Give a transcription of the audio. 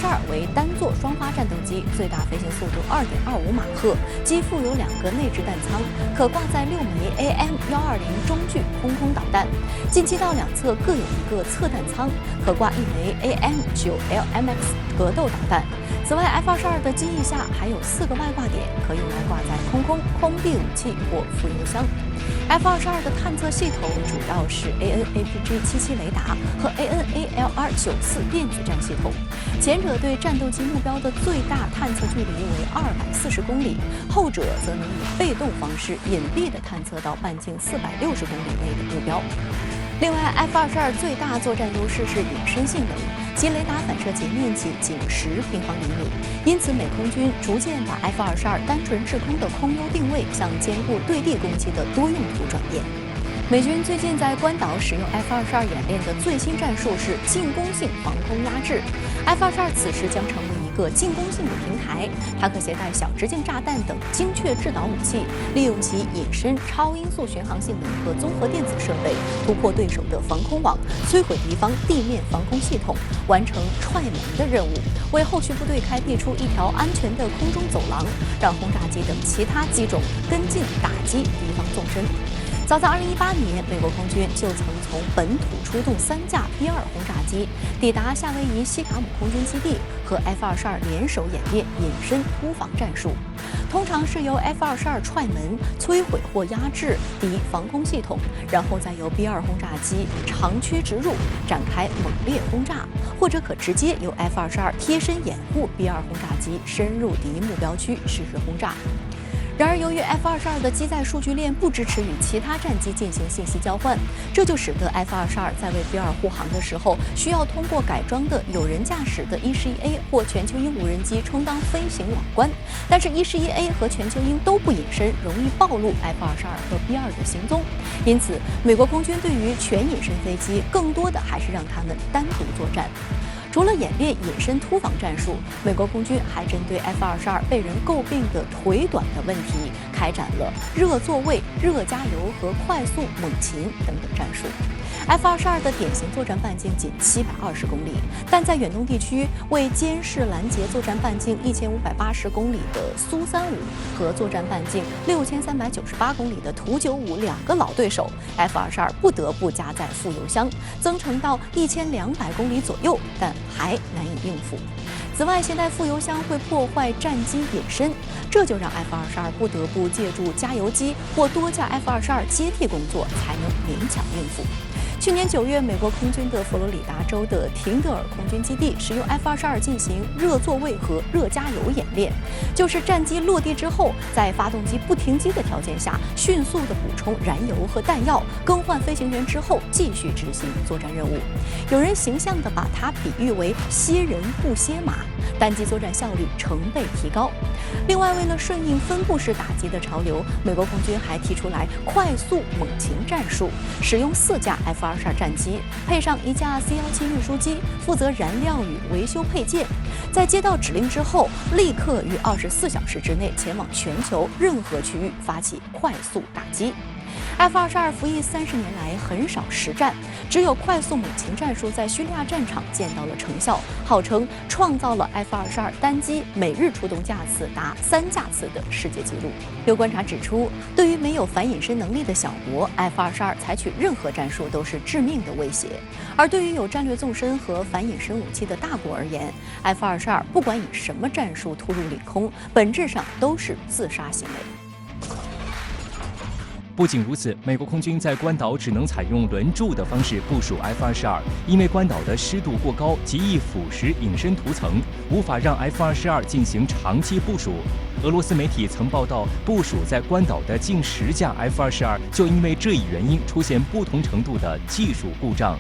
F-22为单座双发战斗机，最大飞行速度2.25马赫，机附有2个内置弹舱，可挂载6枚 AM-120中距空导弹，进气道两侧各有1个侧弹舱，可挂1枚 AM-9LMX 格斗导弹。此外 ，F-22的机翼下还有4个外挂点，可用来挂载空地武器或副油箱。F-22的探测系统主要是 AN/APG-77雷达和 AN/ALR-94电子战系统，前者对战斗机目标的最大探测距离为240公里，后者则能以被动方式隐蔽地探测到半径460公里内的目标。另外 ，F-22最大作战优势是隐身性能，其雷达反射截面积仅10平方厘米，因此美空军逐渐把 F-22单纯制空的空优定位向兼顾对地攻击的多用途转变。美军最近在关岛使用 F-22演练的最新战术是进攻性防空压制。F-22此时将成为一个进攻性的平台，它可携带小直径炸弹等精确制导武器，利用其隐身、超音速巡航性能和综合电子设备，突破对手的防空网，摧毁敌方地面防空系统，完成踹门的任务，为后续部队开辟出一条安全的空中走廊，让轰炸机等其他机种跟进打击敌方纵深。早在2018年，美国空军就曾从本土出动3架 B-2轰炸机，抵达夏威夷西卡姆空军基地，和 F-22联手演练隐身突防战术。通常是由 F-22踹门、摧毁或压制敌防空系统，然后再由 B-2轰炸机长驱直入，展开猛烈轰炸，或者可直接由 F-22贴身掩护 B-2轰炸机深入敌目标区实施轰炸。然而，由于 F-22的机载数据链不支持与其他战机进行信息交换，这就使得 F-22在为 B-2护航的时候，需要通过改装的有人驾驶的E-11A或全球鹰无人机充当飞行网关。但是 E-11A 和全球鹰都不隐身，容易暴露 F-22和 B-2的行踪。因此，美国空军对于全隐身飞机，更多的还是让他们单独作战。除了演练隐身突防战术，美国空军还针对 F-22被人诟病的腿短的问题，开展了热座位、热加油和快速猛禽等等战术。F-22的典型作战半径仅720公里，但在远东地区为监视拦截作战半径1580公里的苏35和作战半径6398公里的图952个老对手 ，F-22不得不加载副油箱，增程到1200公里左右，但还难以应付。此外，携带副油箱会破坏战机隐身，这就让 F-22不得不借助加油机或多架 F-22接替工作，才能勉强应付。去年9月，美国空军的佛罗里达州的廷德尔空军基地使用 F-22进行热座位和热加油演练，就是战机落地之后，在发动机不停机的条件下，迅速地补充燃油和弹药，更换飞行员之后，继续执行作战任务。有人形象地把它比喻为歇人不歇马，单机作战效率成倍提高。另外，为了顺应分布式打击的潮流，美国空军还提出来快速猛禽战术，使用4架 F-22战机，配上1架 C-17运输机，负责燃料与维修配件。在接到指令之后，立刻于24小时之内前往全球任何区域发起快速打击。F-22服役30年来很少实战，只有快速猛禽战术在叙利亚战场见到了成效，号称创造了 F-22单机每日出动架次达3架次的世界纪录。有观察指出，对于没有反隐身能力的小国 ，F-22采取任何战术都是致命的威胁；而对于有战略纵深和反隐身武器的大国而言 ，F-22不管以什么战术突入领空，本质上都是自杀行为。不仅如此，美国空军在关岛只能采用轮驻的方式部署 F-22，因为关岛的湿度过高，极易腐蚀隐身涂层，无法让 F-22进行长期部署。俄罗斯媒体曾报道，部署在关岛的近10架 F-22就因为这一原因出现不同程度的技术故障。